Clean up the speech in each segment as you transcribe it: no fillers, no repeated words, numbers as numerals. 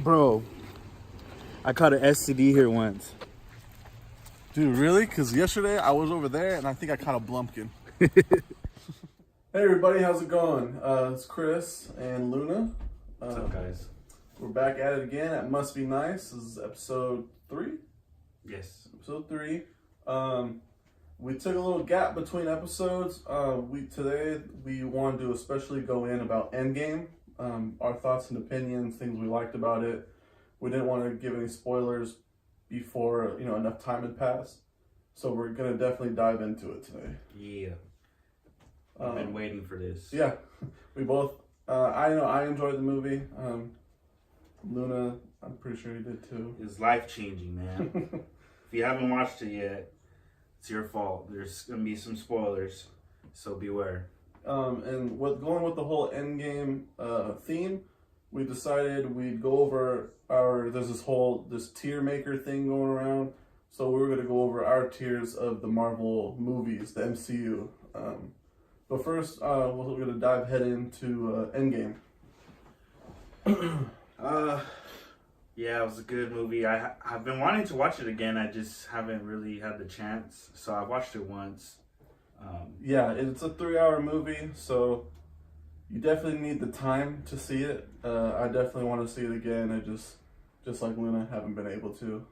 Bro, I caught an STD here once. Dude, really? Because yesterday I was over there and I think I caught a blumpkin. Hey everybody, how's it going? It's Chris and Luna. What's up, guys? We're back at it again at Must Be Nice. This is episode 3? Yes. Episode 3. We took a little gap between episodes. Today we wanted to especially go in about Endgame. Our thoughts and opinions, things we liked about it. We didn't want to give any spoilers before enough time had passed. So we're gonna definitely dive into it today. Yeah. I've been waiting for this. Yeah, we both. I know I enjoyed the movie. Luna, I'm pretty sure you did too. It's life changing, man. If you haven't watched it yet, it's your fault. There's gonna be some spoilers, so beware. And going with the whole Endgame theme, we decided we'd go over there's this tier maker thing going around. So we were gonna go over our tiers of the Marvel movies, the MCU. But first, we're gonna head into Endgame. Yeah, it was a good movie. I've been wanting to watch it again. I just haven't really had the chance. So I watched it once. Yeah, it's a 3-hour movie, so you definitely need the time to see it. I definitely want to see it again. I just like Luna, haven't been able to.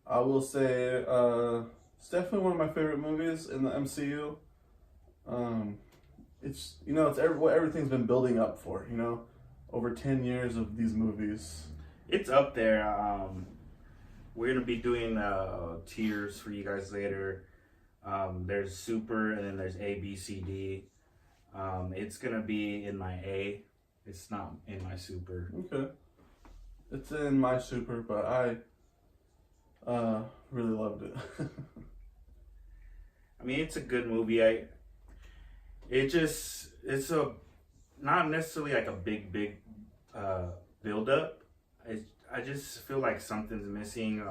I will say it's definitely one of my favorite movies in the MCU. It's what everything's been building up for. Over 10 years of these movies. It's up there. We're gonna be doing tiers for you guys later. There's Super, and then there's A, B, C, D. It's gonna be in my A. It's not in my Super. Okay. It's in my Super, but I really loved it. I mean, it's a good movie. It's not necessarily like a big build up. I just feel like something's missing,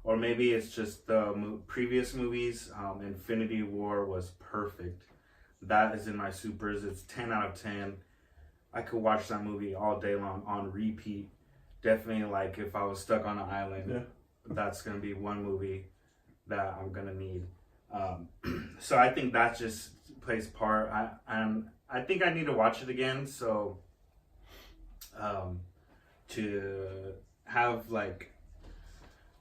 or maybe it's just the previous movies. Infinity War was perfect. That is in my Supers. It's 10 out of 10. I could watch that movie all day long on repeat. Definitely, like if I was stuck on an island, that's gonna be one movie that I'm gonna need. So I think that just plays part. I think I need to watch it again. So to have like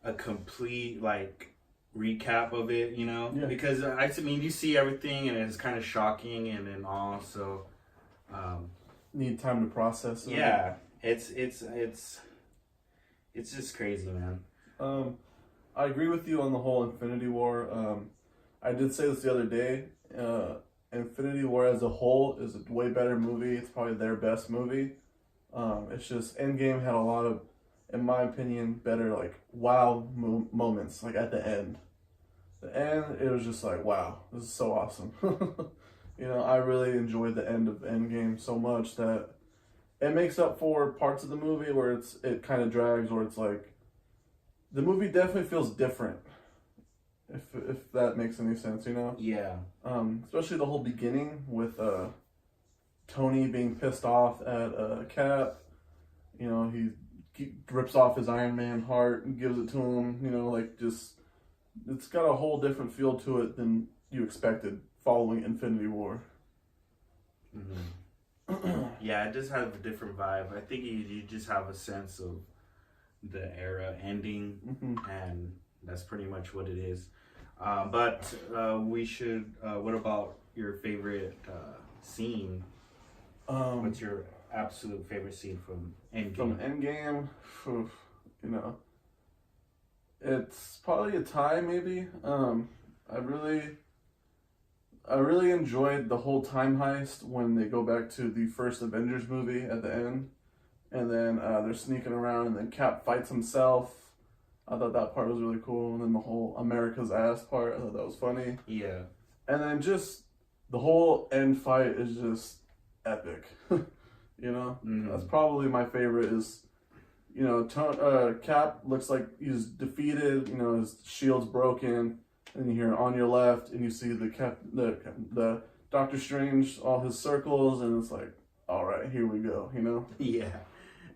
a complete recap of it, because I mean you see everything and it's kind of shocking and then all, so need time to process it. Yeah, it's just crazy, man. I agree with you on the whole Infinity War. I did say this the other day. Infinity War as a whole is a way better movie. It's probably their best movie. It's just Endgame had a lot of, in my opinion, better wow moments at the end. The end, it was just wow, this is so awesome. I really enjoyed the end of Endgame so much that it makes up for parts of the movie where it kind of drags, or it's the movie definitely feels different. If that makes any sense, Yeah. Especially the whole beginning with Tony being pissed off at Cap. He rips off his Iron Man heart and gives it to him. It's got a whole different feel to it than you expected following Infinity War. Mm-hmm. Yeah, it does have a different vibe. I think you just have a sense of the era ending, and that's pretty much what it is. But we should. What about your favorite scene? What's your absolute favorite scene from Endgame? From Endgame, it's probably a tie, maybe. I really enjoyed the whole time heist when they go back to the first Avengers movie at the end, and then they're sneaking around, and then Cap fights himself. I thought that part was really cool, and then the whole America's ass part, I thought that was funny. Yeah. And then just the whole end fight is just epic. That's probably my favorite. Is Cap looks like he's defeated. His shield's broken, and you hear on your left, and you see the Doctor Strange, all his circles, and it's all right, here we go. Yeah.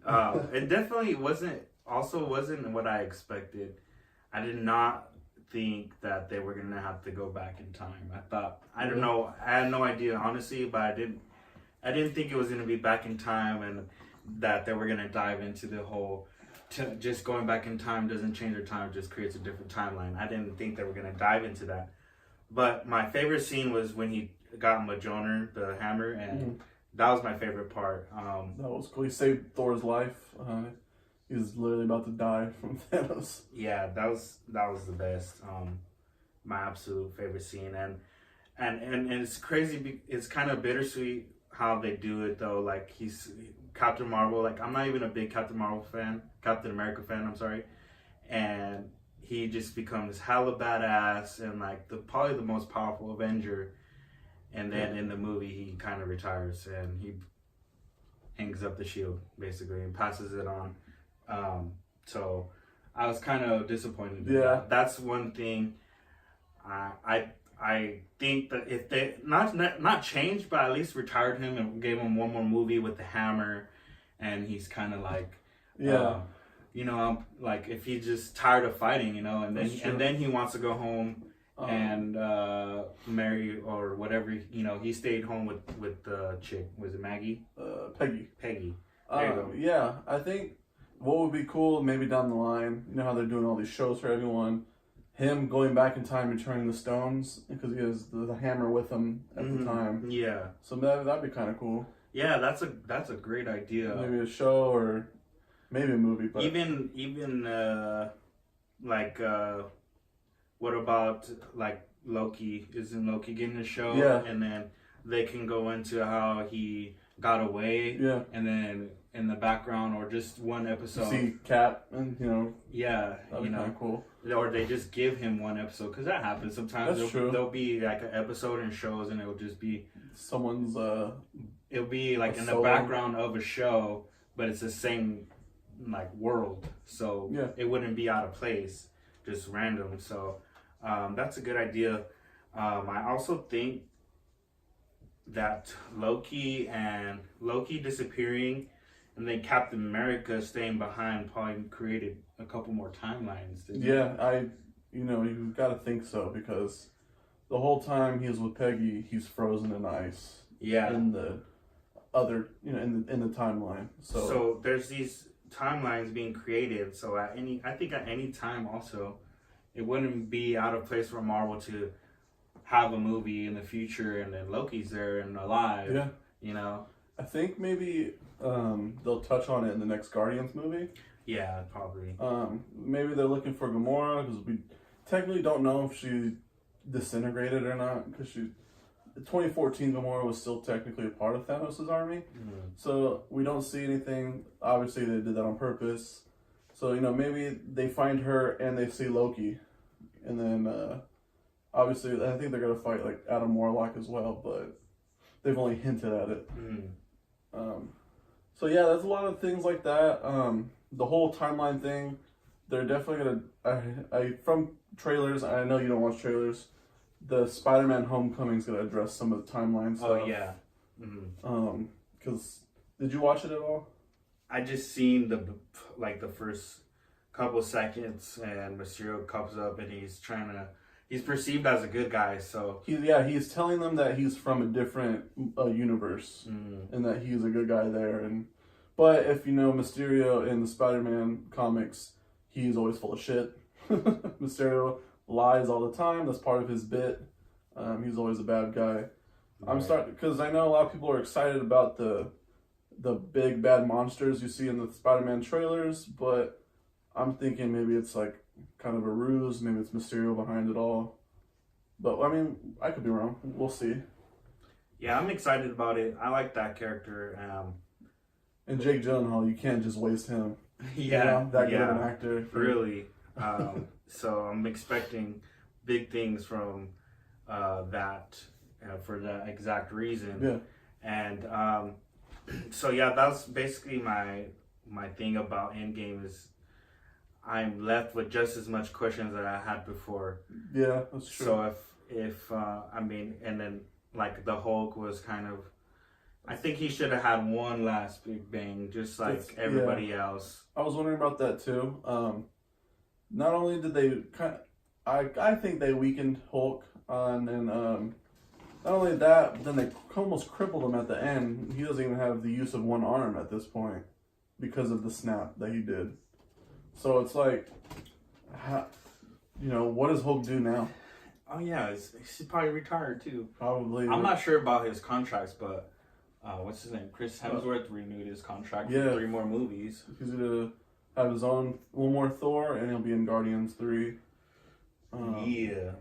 It definitely wasn't. Also, wasn't what I expected. I did not think that they were gonna have to go back in time. I thought, I don't know, I had no idea honestly, but I didn't think it was gonna be back in time and that they were gonna dive into the whole. Just going back in time doesn't change the time; it just creates a different timeline. I didn't think they were gonna dive into that. But my favorite scene was when he got Mjolnir, the hammer, and that was my favorite part. That was cool. He saved Thor's life. He was literally about to die from Thanos. Yeah, that was the best. My absolute favorite scene, and it's crazy. It's kind of bittersweet how they do it though. Like he's Captain Marvel. Like I'm not even a big Captain America fan. I'm sorry, and he just becomes hella badass and like probably the most powerful Avenger. And then in the movie, he kind of retires and he hangs up the shield basically and passes it on. So I was kind of disappointed. Yeah, that's one thing. I think that if they not changed, but at least retired him and gave him one more movie with the hammer, and he's kind of like, you know, like if he's just tired of fighting, you know, and then he wants to go home and marry or whatever, you know, he stayed home with the chick. Was it Maggie? Peggy. There you go. Yeah, I think what would be cool maybe down the line, you know how they're doing all these shows for everyone, him going back in time and turning the stones because he has the hammer with him at the time. Yeah. So that'd be kind of cool. Yeah, that's a great idea. Maybe a show or maybe a movie. But even what about like Loki? Isn't Loki getting a show? Yeah. And then they can go into how he got away. Yeah. And then in the background or just one episode. See Cap and, you know. Yeah. That'd be kind of cool. Or they just give him one episode because that happens sometimes. There'll be like an episode in shows and it'll just be someone's. It'll be like in the background of a show, but it's the same like world, so it wouldn't be out of place, just random. So that's a good idea. I also think that Loki disappearing and then Captain America staying behind probably created a couple more timelines. You've got to think so because the whole time he was with Peggy, he's frozen in ice. Yeah. In the other, in the timeline. So there's these timelines being created. So at any time also, it wouldn't be out of place for Marvel to have a movie in the future and then Loki's there and alive. Yeah. You know. I think maybe they'll touch on it in the next Guardians movie. Yeah, probably. Maybe they're looking for Gamora because we technically don't know if she disintegrated or not because 2014 Gamora was still technically a part of Thanos' army. So we don't see anything. Obviously they did that on purpose. So, maybe they find her and they see Loki. And then obviously I think they're going to fight like Adam Warlock as well, but they've only hinted at it. So yeah, there's a lot of things like that. The whole timeline thing, they're definitely gonna. From trailers, I know you don't watch trailers. The Spider-Man Homecoming's gonna address some of the timeline stuff. Oh yeah. Because did you watch it at all? I just seen the first couple seconds, and Mysterio comes up and he's perceived as a good guy. So he's telling them that he's from a different universe and that he's a good guy there. But if you know Mysterio in the Spider-Man comics, he's always full of shit. Mysterio lies all the time. That's part of his bit. He's always a bad guy. Right. Because I know a lot of people are excited about the big bad monsters you see in the Spider-Man trailers, but I'm thinking maybe it's like kind of a ruse. Maybe it's Mysterio behind it all. But I mean, I could be wrong. We'll see. Yeah, I'm excited about it. I like that character. And Jake Gyllenhaal, you can't just waste him. Yeah, that good of an actor. Really. So I'm expecting big things from that for that exact reason. Yeah. And so yeah, that's basically my thing about Endgame is I'm left with just as much questions that I had before. Yeah, that's true. So if and then like the Hulk was kind of, I think he should have had one last big bang, just like everybody else. I was wondering about that too. Not only did they I think they weakened Hulk and not only that, but then they almost crippled him at the end. He doesn't even have the use of one arm at this point because of the snap that he did. So it's like, what does Hulk do now? Oh yeah, he's probably retired too. Probably. I'm not sure about his contracts, but what's his name? Chris Hemsworth renewed his contract for 3 more movies. He's gonna have his own one more Thor, and he'll be in Guardians 3. Yeah.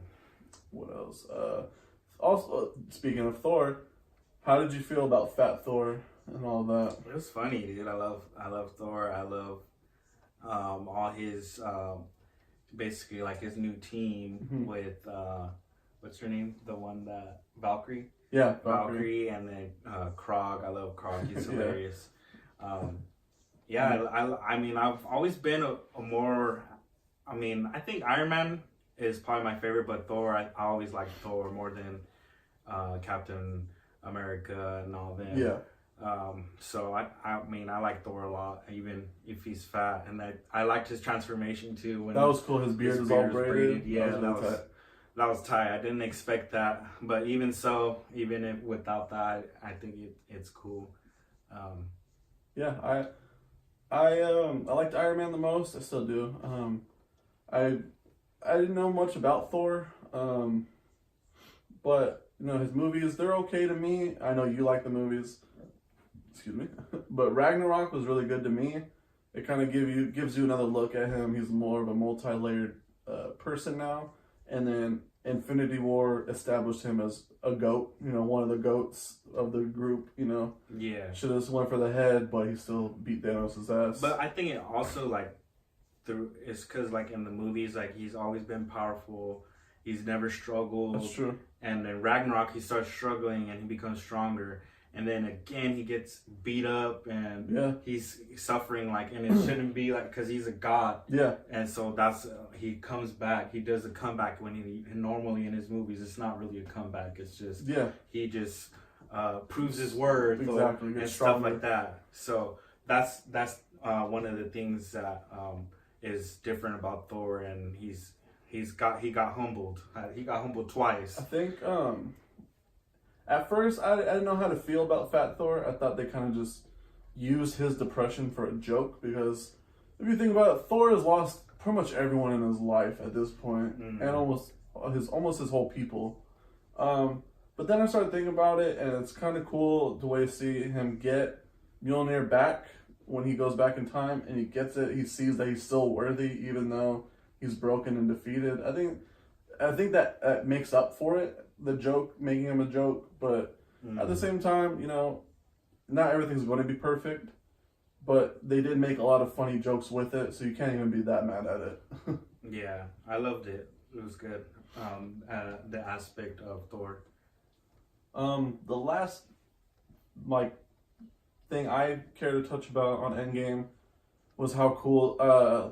What else? Also, speaking of Thor, how did you feel about Fat Thor and all that? It was funny, dude. I love Thor. I love all his basically like his new team with what's her name? The one that Valkyrie. Yeah, Valkyrie, and then Krog. I love Krog. He's hilarious. I mean, I've always been a more. I mean, I think Iron Man is probably my favorite, but Thor, I always like Thor more than Captain America and all them. Yeah. So I mean, I like Thor a lot, even if he's fat, and I liked his transformation too. When that was cool. His beard was all braided. Yeah, that was tight. I didn't expect that, but even so, without that, I think it's cool. Yeah, I liked Iron Man the most. I still do. I didn't know much about Thor, but his movies, they're okay to me. I know you like the movies. Excuse me. But Ragnarok was really good to me. It kind of gives you another look at him. He's more of a multi-layered person now. And then Infinity War established him as a goat, one of the goats of the group, Yeah. Should have just went for the head, but he still beat Thanos' ass. But I think it also, like, it's because, like, in the movies, like, he's always been powerful. He's never struggled. That's true. And then Ragnarok, he starts struggling and he becomes stronger. And then again, he gets beat up and he's suffering, like, and it shouldn't be like, because he's a god. Yeah. And so he comes back. He does a comeback when he normally in his movies, it's not really a comeback. It's just, he just proves his worth and stuff like that. So that's one of the things that is different about Thor, and he got humbled. He got humbled twice. I think at first I didn't know how to feel about Fat Thor. I thought they kind of just used his depression for a joke, because if you think about it, Thor has lost pretty much everyone in his life at this point, and almost his whole people. But then I started thinking about it, and it's kind of cool the way to see him get Mjolnir back when he goes back in time, and he gets it. He sees that he's still worthy, even though he's broken and defeated. I think that makes up for it, the joke, making him a joke. But at the same time, not everything's going to be perfect. But they did make a lot of funny jokes with it, so you can't even be that mad at it. Yeah, I loved it. It was good. The aspect of Thor. The last, thing I care to touch about on Endgame was how cool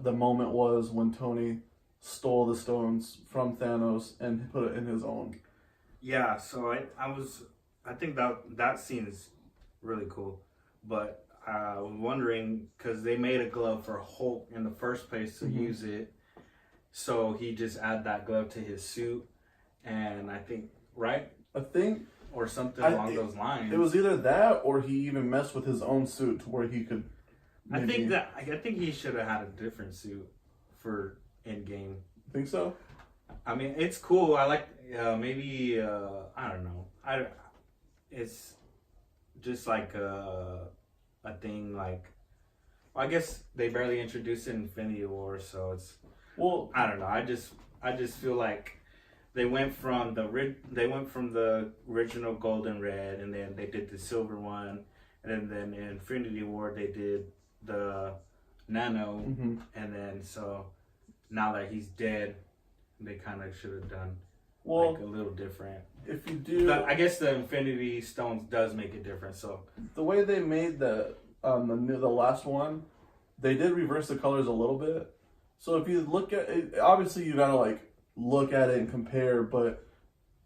the moment was when Tony stole the stones from Thanos and put it in his own. Yeah, so I think that scene is really cool, but I was wondering, because they made a glove for Hulk in the first place to use it, so he just add that glove to his suit, and I think, right? Or something along those lines. It was either that, or he even messed with his own suit to where he could. I think he should have had a different suit for Endgame. Think so? I mean, it's cool. I like maybe I don't know. It's just like a thing like. Well, I guess they barely introduced it in Infinity War, so it's. Well, I don't know. I just feel like. They went from the original gold and red, and then they did the silver one, and then in Infinity War they did the nano, and then so now that he's dead, they kind of should have done like a little different. If you do, I guess the Infinity Stones does make a difference. So the way they made the last one, they did reverse the colors a little bit. So if you look at it, obviously you gotta look at it and compare, but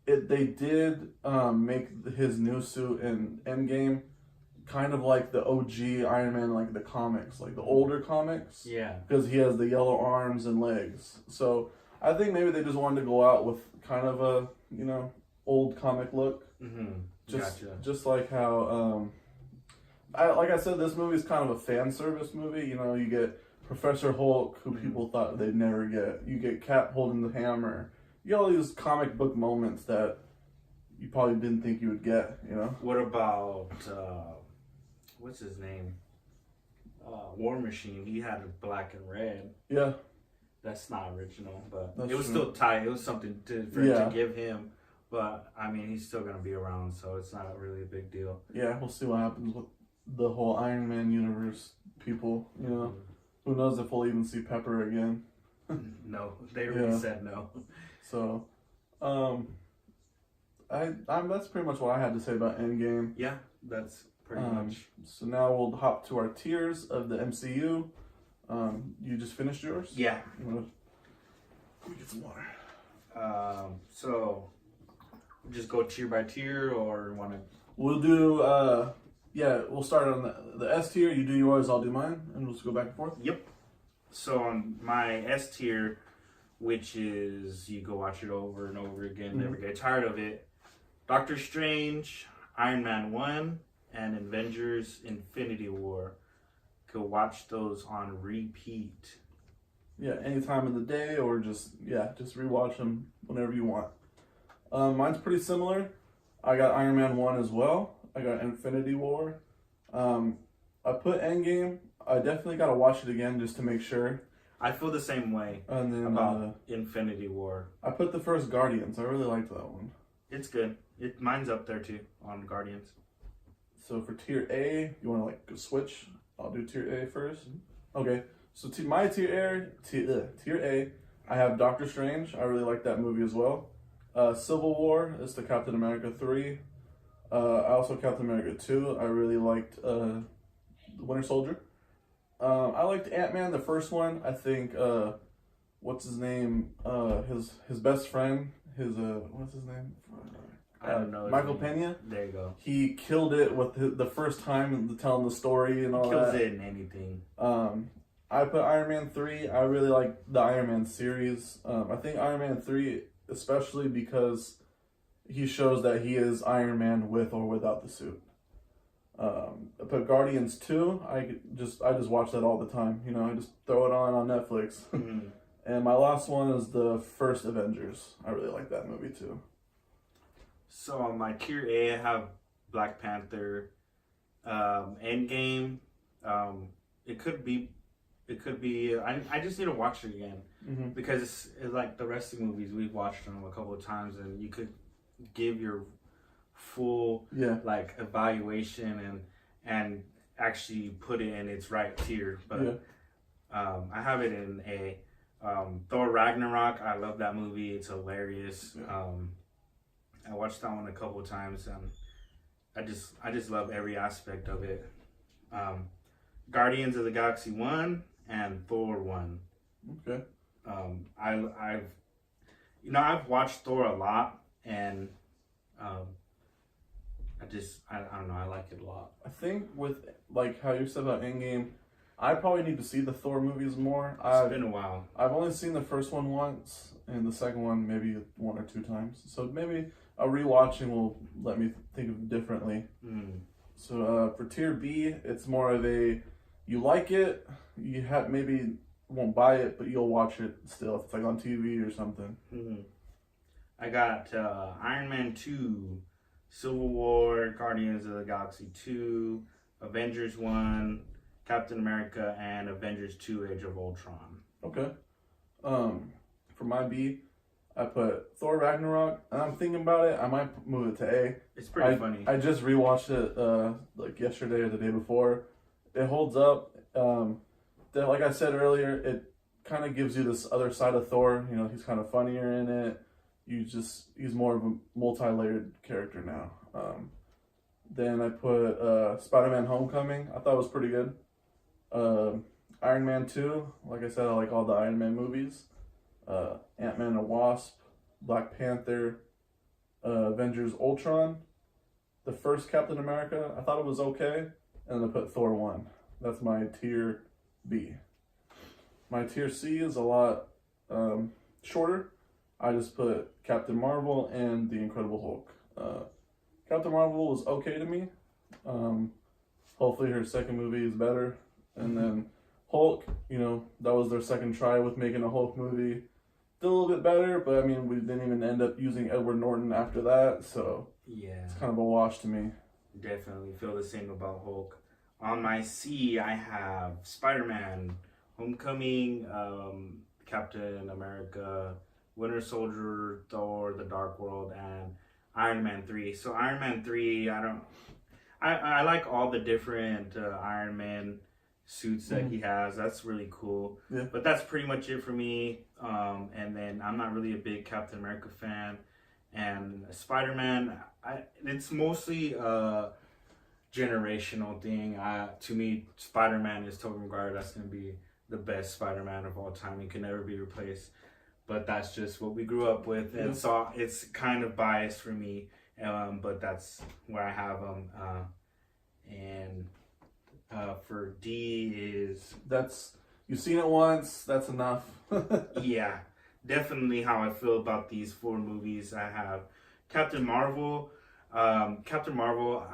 they did make his new suit in Endgame kind of like the OG Iron Man, like the comics, like the older comics. Yeah. Because he has the yellow arms and legs. So I think maybe they just wanted to go out with kind of a, you know, old comic look. Just like how, like I said, this movie is kind of a fan service movie. You know, you get Professor Hulk, who people thought they'd never get. You get Cap holding the hammer. You get all these comic book moments that you probably didn't think you would get, you know? What about, what's his name? War Machine. He had a black and red. Yeah. That's not original, but That's it was true. still tight. It was something for him to give him. But, I mean, he's still going to be around, so it's not really a big deal. Yeah, we'll see what happens with the whole Iron Man universe people, you know? Who knows if we'll even see Pepper again. No, they already said no. So, that's pretty much what I had to say about Endgame. Yeah, that's pretty much. So now we'll hop to our tiers of the MCU. You just finished yours? Yeah. Let me get some water. So, just go tier by tier, or want to? We'll do, we'll start on the S tier. You do yours, I'll do mine, and we'll just go back and forth. Yep. So on my S tier, which is you go watch it over and over again, never get tired of it. Doctor Strange, Iron Man 1, and Avengers Infinity War. Go watch those on repeat. Yeah, any time of the day, or just rewatch them whenever you want. Mine's pretty similar. I got Iron Man 1 as well. I got Infinity War. I put Endgame. I definitely got to watch it again just to make sure. I feel the same way And then about Infinity War. I put the first Guardians. I really liked that one. It's good. Mine's up there too on Guardians. So for tier A, you want to like switch? I'll do tier A first. Okay. So my tier A, I have Doctor Strange. I really like that movie as well. Civil War is the Captain America 3. I also Captain America 2. I really liked Winter Soldier. I liked Ant-Man, the first one. I think, what's his name? His best friend, what's his name? I don't know. Michael Pena. There you go. He killed it with the first time telling the story and all Kills that. it in anything. I put Iron Man 3. I really like the Iron Man series. I think Iron Man 3, especially because he shows that he is Iron Man with or without the suit. I put Guardians 2. I just watch that all the time. You know, I just throw it on Netflix. And my last one is the first Avengers. I really like that movie too. So on my tier A, I have Black Panther, Endgame. It could be. I just need to watch it again because it's like the rest of the movies we've watched them a couple of times, and you could give your full like evaluation and actually put it in its right tier. But I have it in A. Thor Ragnarok. I love that movie. It's hilarious. I watched that one a couple of times, and I just love every aspect of it. Guardians of the Galaxy 1 and Thor 1. Okay. I've watched Thor a lot, and I don't know, I like it a lot. I think with like how you said about Endgame, I probably need to see the Thor movies more. It's been a while. I've only seen the first one once, and the second one maybe 1 or 2 times. So maybe a rewatching will let me think of it differently. So for tier B, it's more of a, you like it, you maybe won't buy it, but you'll watch it still if it's like on TV or something. I got Iron Man 2, Civil War, Guardians of the Galaxy 2, Avengers 1, Captain America, and Avengers 2, Age of Ultron. Okay. For my B, I put Thor Ragnarok, and I'm thinking about it. I might move it to A. It's pretty funny. I just rewatched it like yesterday or the day before. It holds up. Like I said earlier, it kind of gives you this other side of Thor. You know, he's kind of funnier in it. He's more of a multi-layered character now. Then I put Spider-Man Homecoming. I thought it was pretty good. Iron Man 2. Like I said, I like all the Iron Man movies. Ant-Man and Wasp, Black Panther, Avengers Ultron. The first Captain America, I thought it was okay. and then I put Thor 1. That's my tier B. My tier C is a lot shorter. I just put Captain Marvel and The Incredible Hulk. Captain Marvel was okay to me. Hopefully her second movie is better. And then Hulk, you know, that was their second try with making a Hulk movie. Did a little bit better, but I mean, we didn't even end up using Edward Norton after that, so Yeah, it's kind of a wash to me. definitely feel the same about Hulk. On my C, I have Spider-Man, Homecoming, Captain America, Winter Soldier, Thor, The Dark World, and Iron Man 3. So Iron Man 3, I like all the different Iron Man suits that he has. That's really cool. Yeah. But that's pretty much it for me. And then I'm not really a big Captain America fan. And Spider-Man, it's mostly a generational thing. To me, Spider-Man is Tobey Maguire. That's going to be the best Spider-Man of all time. He can never be replaced. But that's just what we grew up with. And so it's kind of biased for me. But that's where I have them. And for D is... You've seen it once, that's enough. Yeah, definitely how I feel about these 4 movies. I have Captain Marvel. Captain Marvel,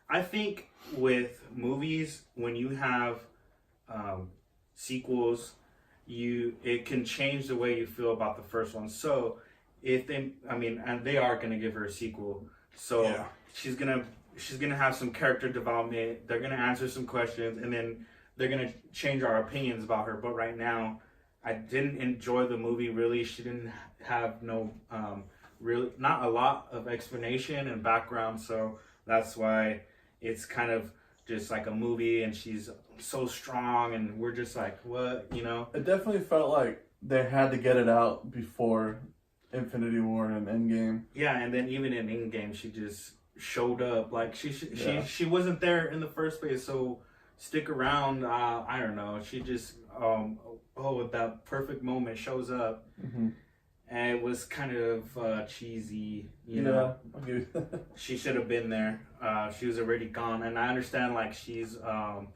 I think with movies, when you have sequels, it can change the way you feel about the first one. So if they, and they are gonna give her a sequel, so she's gonna have some character development. They're gonna answer some questions, and then they're gonna change our opinions about her. But right now, I didn't enjoy the movie really. She didn't have really not a lot of explanation and background, so that's why it's kind of just like a movie, and she's so strong, and we're just like, what, you know? It definitely felt like they had to get it out before Infinity War and Endgame. Yeah, and then even in Endgame, she just showed up. Like, she wasn't there in the first place, so stick around. I don't know. She just, at that perfect moment shows up. Mm-hmm. And it was kind of cheesy, you know. I'll give you She should have been there. She was already gone, and I understand like she's, around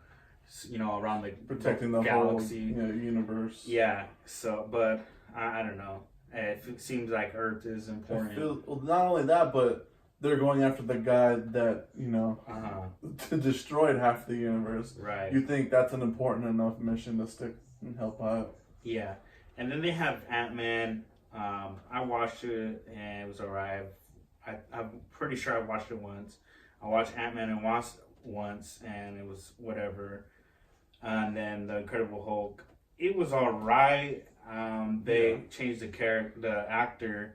the protecting the galaxy, whole universe. Yeah. So, but I don't know. It seems like Earth is important. Not only that, but they're going after the guy that destroyed half the universe. Right. You think that's an important enough mission to stick and help out? Yeah, and then they have Ant-Man. I watched it and it was alright. I'm pretty sure I watched it once. I watched Ant-Man and Wasp once and it was whatever. And then The Incredible Hulk, it was alright. They changed the actor,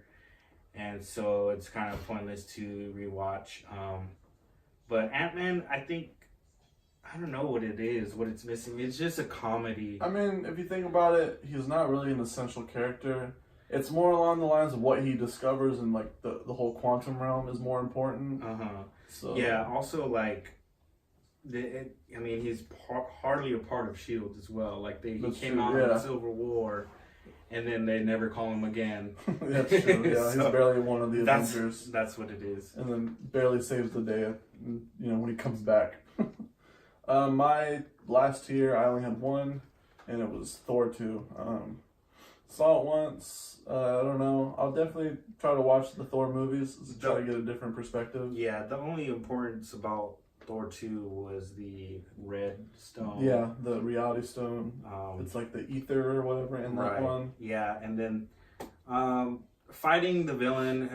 and so it's kind of pointless to rewatch. But Ant-Man, I don't know what it is, what it's missing. It's just a comedy. I mean, if you think about it, he's not really an essential character. It's more along the lines of what he discovers, and like the whole quantum realm is more important. So yeah, also like, he's hardly a part of S.H.I.E.L.D. as well. Like he came out in the Civil War, and then they never call him again. That's true. Yeah, So he's barely one of the Avengers. That's what it is. And then barely saves the day, when he comes back. My last tier, I only had one, and it was Thor 2. Saw it once. I don't know. I'll definitely try to watch the Thor movies to try to get a different perspective. Yeah, the only importance about Thor 2 was the red stone. Yeah, the reality stone. It's like the ether or whatever in that one. Yeah, and then fighting the villain,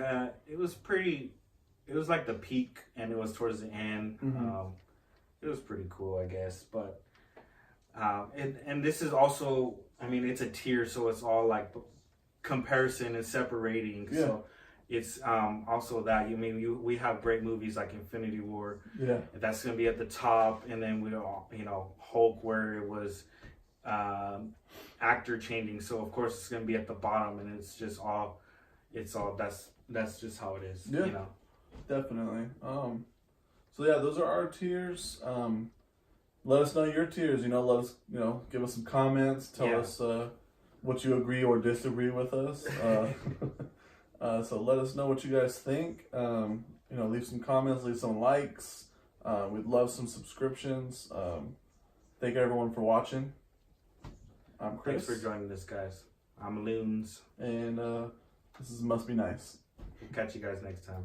it was like the peak, and it was towards the end. Mm-hmm. It was pretty cool, I guess. But and this is also, it's a tier, so it's all like comparison and separating. Yeah. So it's also that we have great movies like Infinity War. Yeah, that's gonna be at the top, and then Hulk, where it was actor changing. So of course it's gonna be at the bottom, and it's that's just how it is. Yeah, definitely. So yeah, those are our tiers. Let us know your tiers. Let us, give us some comments. Tell us what you agree or disagree with us. So let us know what you guys think. Leave some comments, leave some likes. We'd love some subscriptions. Thank everyone for watching. I'm Chris. Thanks for joining us, guys. I'm Loons. And this is Must Be Nice. Catch you guys next time.